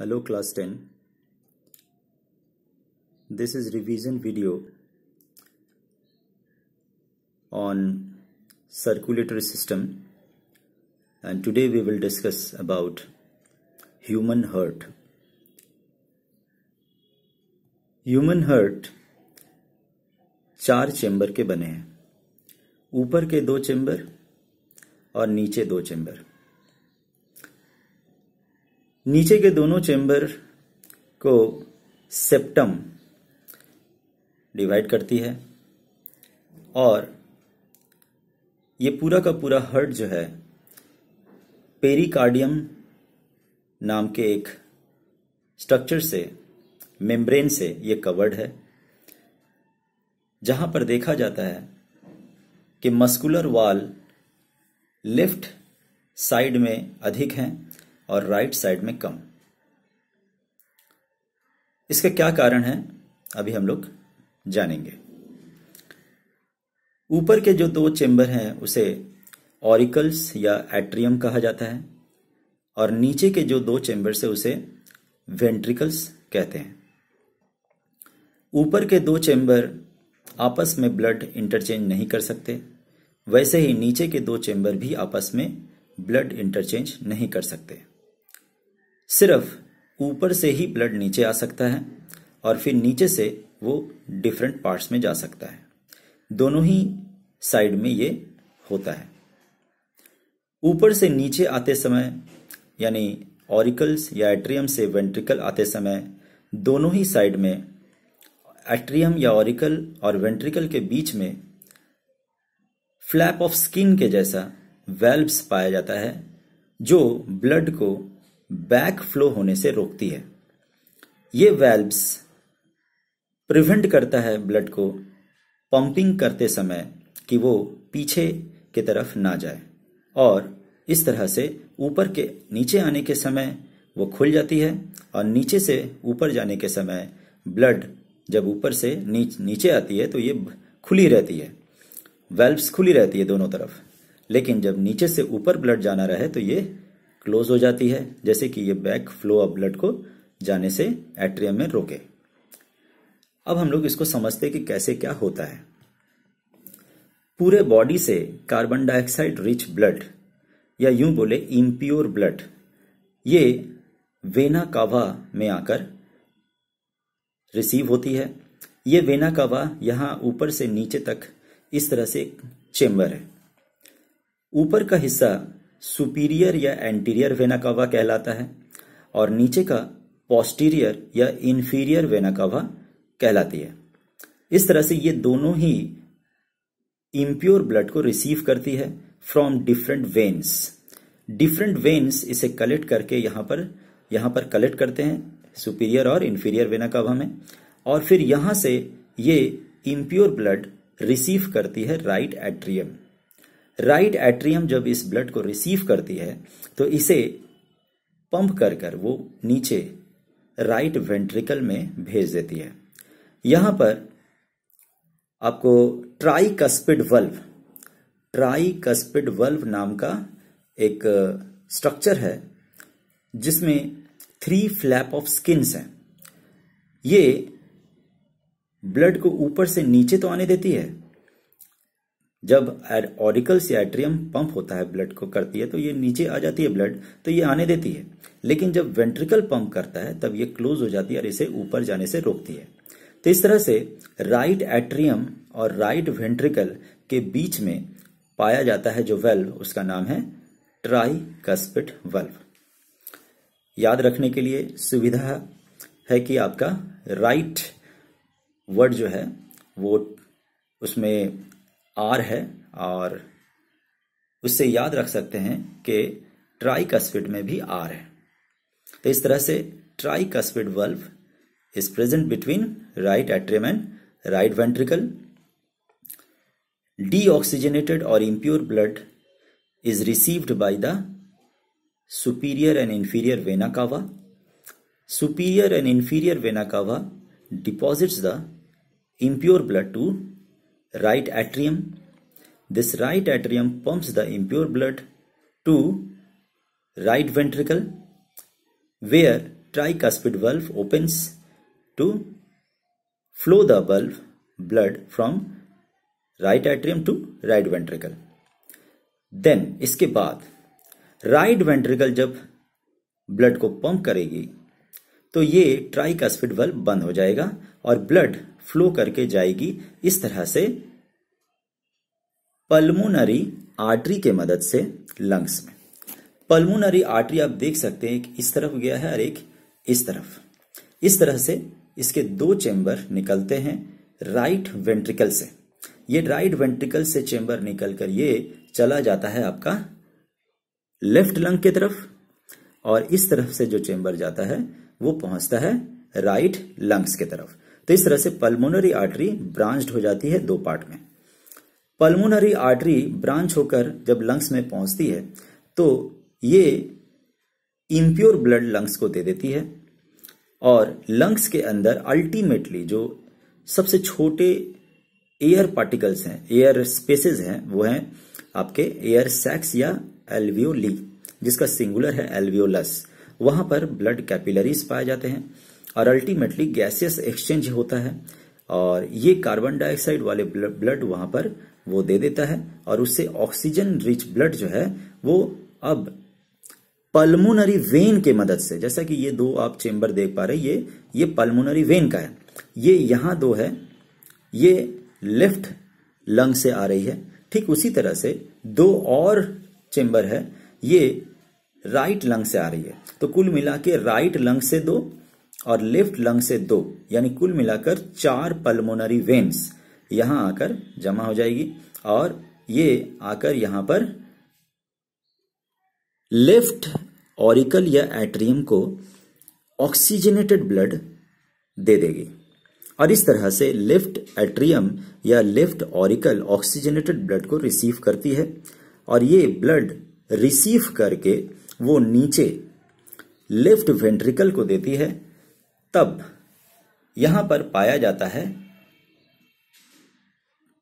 Hello class 10. This is revision video on circulatory system, and today we will discuss about human heart. Human heart 4 chamber के बने हैं, ऊपर के 2 chamber और नीचे 2 चेंबर। नीचे के दोनों चेंबर को सेप्टम डिवाइड करती है और ये पूरा का पूरा हार्ट जो है पेरिकार्डियम नाम के एक स्ट्रक्चर से, मेम्ब्रेन से ये कवर्ड है, जहां पर देखा जाता है कि मस्कुलर वॉल लेफ्ट साइड में अधिक हैं और राइट साइड में कम। इसका क्या कारण है अभी हम लोग जानेंगे। ऊपर के जो 2 चेंबर हैं उसे ऑरिकल्स या एट्रियम कहा जाता है और नीचे के जो 2 चेंबर से उसे वेंट्रिकल्स कहते हैं। ऊपर के 2 चेंबर आपस में ब्लड इंटरचेंज नहीं कर सकते, वैसे ही नीचे के 2 चेंबर भी आपस में ब्लड इंटरचेंज नहीं कर सकते। सिर्फ ऊपर से ही ब्लड नीचे आ सकता है और फिर नीचे से वो डिफरेंट पार्ट्स में जा सकता है। दोनों ही साइड में ये होता है। ऊपर से नीचे आते समय यानी ऑरिकल्स या एट्रियम से वेंट्रिकल आते समय दोनों ही साइड में एट्रियम या ऑरिकल और वेंट्रिकल के बीच में फ्लैप ऑफ स्किन के जैसा वेल्व्स पाया जाता है जो ब्लड को बैक फ्लो होने से रोकती है। ये वेल्व्स प्रिवेंट करता है ब्लड को पंपिंग करते समय कि वो पीछे की तरफ ना जाए और इस तरह से ऊपर के नीचे आने के समय वो खुल जाती है और नीचे से ऊपर जाने के समय ब्लड जब ऊपर से नीचे आती है तो ये खुली रहती है, वेल्व्स खुली रहती है दोनों तरफ, लेकिन जब नीचे से ऊपर ब्लड जाना रहे तो ये क्लोज हो जाती है, जैसे कि ये बैक फ्लो ऑफ ब्लड को जाने से एट्रियम में रोके। अब हम लोग इसको समझते कि कैसे क्या होता है। पूरे बॉडी से कार्बन डाइऑक्साइड रिच ब्लड या यूं बोले इम्प्योर ब्लड ये वेना कावा में आकर रिसीव होती है। ये वेना कावा यहां ऊपर से नीचे तक इस तरह से चेंबर है। ऊपर का हिस्सा सुपीरियर या एंटीरियर वेना कावा कहलाता है और नीचे का पोस्टीरियर या इंफीरियर वेना कावा कहलाती है। इस तरह से ये दोनों ही इम्प्योर ब्लड को रिसीव करती है from different veins. Different veins इसे कलेक्ट करके यहां पर कलेक्ट करते हैं सुपीरियर और इंफीरियर वेना कावा में, और फिर यहां से ये इम्प्योर ब्लड रिसीव करती है राइट एट्रियम। राइट एट्रियम जब इस ब्लड को रिसीव करती है तो इसे पंप कर वो नीचे राइट वेंट्रिकल में भेज देती है। यहां पर आपको ट्राइकस्पिड वल्व नाम का एक स्ट्रक्चर है जिसमें 3 फ्लैप ऑफ स्किन्स हैं। ये ब्लड को ऊपर से नीचे तो आने देती है। जब ऑरिकल्स या एट्रियम पंप होता है ब्लड को करती है तो ये नीचे आ जाती है ब्लड, तो ये आने देती है, लेकिन जब वेंट्रिकल पंप करता है तब ये क्लोज हो जाती है और इसे ऊपर जाने से रोकती है। तो इस तरह से राइट एट्रियम और राइट वेंट्रिकल के बीच में पाया जाता है जो वेल्व, उसका नाम है ट्राइकस्पिड वल्व। याद रखने के लिए सुविधा है कि आपका राइट वर्ड जो है वो उसमें आर है और उससे याद रख सकते हैं कि ट्राइकस्पिड में भी आर है। तो इस तरह से tricuspid valve is present between right atrium and right ventricle. Deoxygenated और impure blood is received by the superior and inferior vena cava. Superior and inferior vena cava deposits the impure blood to right atrium. This right atrium pumps the impure blood to right ventricle, where tricuspid valve opens to flow the valve blood from right atrium to right ventricle. Then इसके बाद right ventricle जब blood को pump करेगी तो ये tricuspid valve बंद हो जाएगा और ब्लड फ्लो करके जाएगी इस तरह से पल्मोनरी आर्टरी के मदद से लंग्स में। पल्मोनरी आर्टरी आप देख सकते हैं एक इस तरफ गया है और एक इस तरफ। इस तरह से इसके दो चेंबर निकलते हैं राइट वेंट्रिकल से। ये राइट वेंट्रिकल से चेंबर निकलकर ये चला जाता है आपका लेफ्ट लंग की तरफ और इस तरफ से जो चेंबर जाता है वो पहुंचता है राइट लंग्स की तरफ। तो इस तरह से पल्मोनरी आर्टरी ब्रांच्ड हो जाती है दो पार्ट में। पल्मोनरी आर्टरी ब्रांच होकर जब लंग्स में पहुंचती है तो ये इम्प्योर ब्लड लंग्स को दे देती है और लंग्स के अंदर अल्टीमेटली जो सबसे छोटे एयर पार्टिकल्स हैं, एयर स्पेसेस हैं, वो हैं आपके एयर सैक्स या एल्वियोली, जिसका सिंगुलर है एल्वियोलस। वहां पर ब्लड कैपिलरीज पाए जाते हैं और अल्टीमेटली गैसियस एक्सचेंज होता है और ये कार्बन डाइऑक्साइड वाले ब्लड वहां पर वो दे देता है और उससे ऑक्सीजन रिच ब्लड जो है वो अब पल्मोनरी वेन के मदद से, जैसा कि ये दो आप चेंबर देख पा रहे हैं, ये पल्मोनरी वेन का है, ये यहां दो है, ये लेफ्ट लंग से आ रही है। ठीक उसी तरह से दो और चेंबर है, ये राइट लंग से आ रही है। तो कुल मिला के राइट लंग से दो और लेफ्ट लंग से दो, यानी कुल मिलाकर 4 पल्मोनरी वेन्स यहां आकर जमा हो जाएगी और ये आकर यहां पर लेफ्ट ऑरिकल या एट्रियम को ऑक्सीजनेटेड ब्लड दे देगी और इस तरह से लेफ्ट एट्रियम या लेफ्ट ऑरिकल ऑक्सीजनेटेड ब्लड को रिसीव करती है और ये ब्लड रिसीव करके वो नीचे लेफ्ट वेंट्रिकल को देती है। तब यहां पर पाया जाता है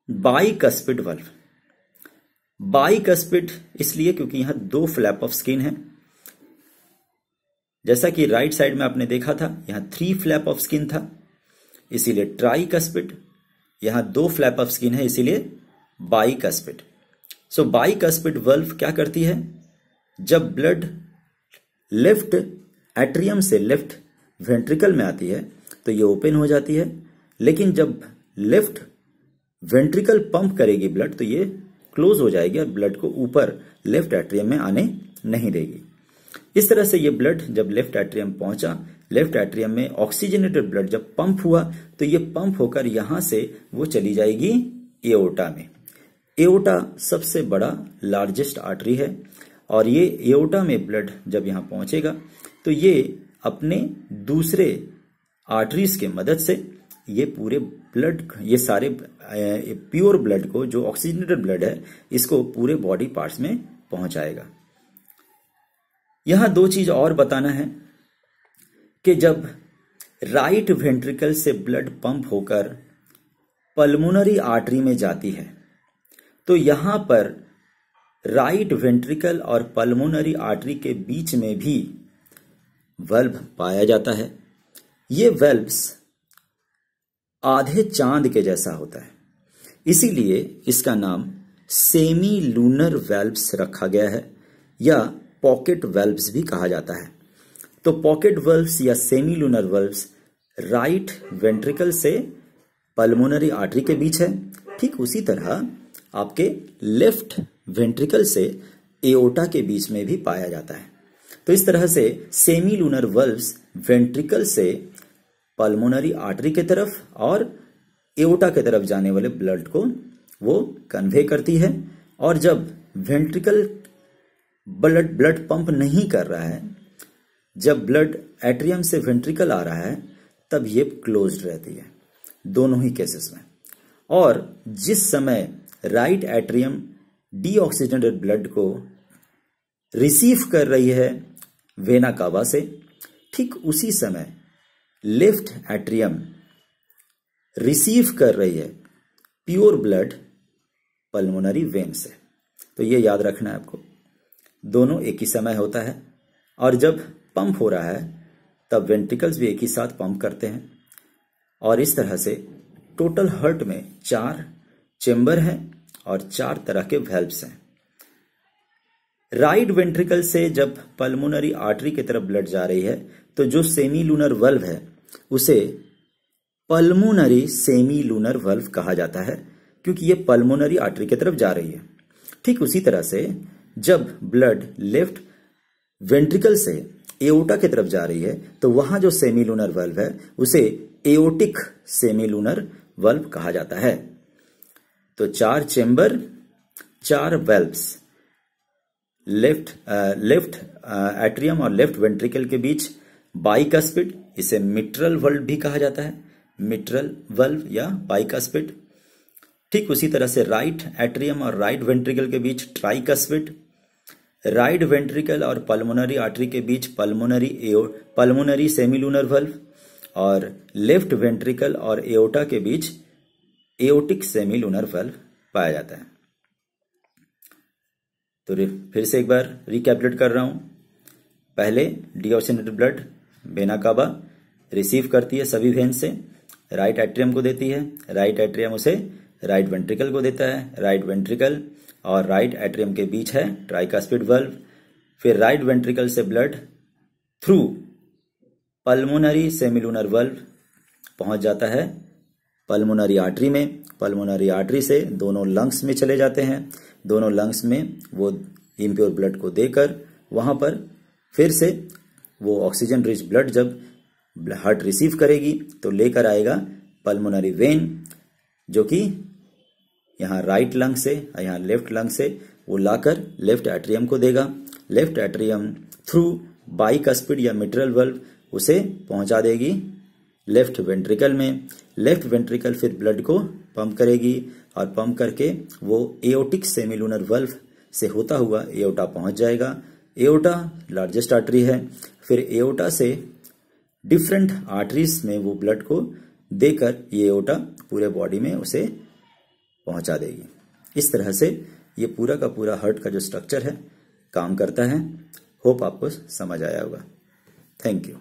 बाइकस्पिड वाल्व। बाइकस्पिड इसलिए क्योंकि यहां दो फ्लैप ऑफ स्किन है, जैसा कि राइट साइड में आपने देखा था यहां 3 फ्लैप ऑफ स्किन था, इसीलिए ट्राइकस्पिड। यहां 2 फ्लैप ऑफ स्किन है, इसीलिए बाइकस्पिड। सो बाइकस्पिड वाल्व क्या करती है, जब ब्लड लेफ्ट एट्रियम से लेफ्ट वेंट्रिकल में आती है तो ये ओपन हो जाती है, लेकिन जब लेफ्ट वेंट्रिकल पंप करेगी ब्लड तो ये क्लोज हो जाएगी और ब्लड को ऊपर लेफ्ट एट्रियम में आने नहीं देगी। इस तरह से ये ब्लड जब लेफ्ट एट्रियम पहुंचा, लेफ्ट एट्रियम में ऑक्सीजनेटेड ब्लड जब पंप हुआ तो ये पंप होकर यहां से वो चली जाएगी एओर्टा में। एओर्टा सबसे बड़ा लार्जेस्ट आर्टरी है और ये एओर्टा में ब्लड जब यहां पहुंचेगा तो ये अपने दूसरे आर्टरीज के मदद से ये पूरे ब्लड, ये सारे प्योर ब्लड को, जो ऑक्सीजनेटेड ब्लड है, इसको पूरे बॉडी पार्ट्स में पहुंचाएगा। यहां 2 चीज और बताना है कि जब राइट वेंट्रिकल से ब्लड पंप होकर पल्मोनरी आर्टरी में जाती है तो यहां पर राइट वेंट्रिकल और पल्मोनरी आर्टरी के बीच में भी वाल्व पाया जाता है। ये वाल्व्स आधे चांद के जैसा होता है, इसीलिए इसका नाम सेमी लूनर वाल्व्स रखा गया है या पॉकेट वाल्व्स भी कहा जाता है। तो पॉकेट वाल्व्स या semi lunar valves right ventricle से पल्मोनरी आर्टरी के बीच है। ठीक उसी तरह आपके लेफ्ट वेंट्रिकल से एओर्टा के बीच में भी पाया जाता है। तो इस तरह से सेमी लूनर वाल्व्स वेंट्रिकल से पल्मोनरी आर्टरी के तरफ और एओर्टा के तरफ जाने वाले ब्लड को वो कन्वे करती है और जब वेंट्रिकल ब्लड पंप नहीं कर रहा है, जब ब्लड एट्रियम से वेंट्रिकल आ रहा है, तब ये क्लोज्ड रहती है दोनों ही केसेस में। और जिस समय राइट एट्रियम डीऑक्सीजनेटेड ब्लड को रिसीव कर रही है वेना कावा से, ठीक उसी समय लेफ्ट एट्रियम रिसीव कर रही है प्योर ब्लड पल्मोनरी वेन से। तो ये याद रखना है आपको, दोनों एक ही समय होता है और जब पंप हो रहा है तब वेंट्रिकल्स भी एक ही साथ पंप करते हैं। और इस तरह से टोटल हार्ट में 4 चेंबर हैं और 4 तरह के वेल्व्स हैं। राइट वेंट्रिकल से जब पल्मोनरी आर्टरी की तरफ ब्लड जा रही है तो जो सेमी लूनर वल्व है उसे पल्मोनरी सेमी लूनर वल्व कहा जाता है, क्योंकि ये पल्मोनरी आर्टरी की तरफ जा रही है। ठीक उसी तरह से जब ब्लड लेफ्ट वेंट्रिकल से एओर्टा की तरफ जा रही है तो वहां जो सेमी लूनर वल्व है उसे एओर्टिक सेमी लूनर वल्व कहा जाता है। तो 4 चेंबर, 4 वेल्व्स, लेफ्ट एट्रियम और लेफ्ट वेंट्रिकल के बीच बाइकस्पिड, इसे मिट्रल वल्व भी कहा जाता है, मिट्रल वल्व या बाइकस्पिड। ठीक उसी तरह से राइट एट्रियम और राइट वेंट्रिकल के बीच ट्राइकस्पिड, राइट वेंट्रिकल और पल्मोनरी आर्टरी के बीच पल्मोनरी सेमीलूनर वल्व, और लेफ्ट वेंट्रिकल और एओर्टा के बीच एओर्टिक सेमीलूनर वल्व पाया जाता है। तो फिर से एक बार रिकैपिटुलेट कर रहा हूं। पहले deoxygenated blood vena cava receive करती है सभी वेन से, राइट एट्रियम को देती है, राइट एट्रियम उसे राइट वेंट्रिकल को देता है, राइट वेंट्रिकल और राइट एट्रियम के बीच है ट्राइकास्पिड वल्व। फिर राइट वेंट्रिकल से blood through pulmonary semilunar valve पहुंच जाता है पल्मोनरी आर्टरी में, पल्मोनरी आर्टरी से दोनों लंग्स में चले जाते हैं, दोनों लंग्स में वो इम्प्योर ब्लड को देकर वहां पर फिर से वो ऑक्सीजन रिच ब्लड जब हार्ट रिसीव करेगी तो लेकर आएगा पल्मोनरी वेन, जो कि यहाँ राइट लंग से यहाँ लेफ्ट लंग से वो लाकर लेफ्ट एट्रियम को देगा। लेफ्ट एट्रियम थ्रू बाइकस्पिड या मिट्रल वल्व उसे पहुंचा देगी लेफ्ट वेंट्रिकल में। लेफ्ट वेंट्रिकल फिर ब्लड को पंप करेगी और पंप करके वो एओर्टिक सेमीलूनर वल्व से होता हुआ एओर्टा पहुंच जाएगा। एओर्टा लार्जेस्ट आर्टरी है, फिर एओर्टा से डिफरेंट आर्टरीज में वो ब्लड को देकर ये एओर्टा पूरे बॉडी में उसे पहुंचा देगी। इस तरह से ये पूरा का पूरा हार्ट का जो स्ट्रक्चर है काम करता है। होप आपको समझ आया होगा। Thank you.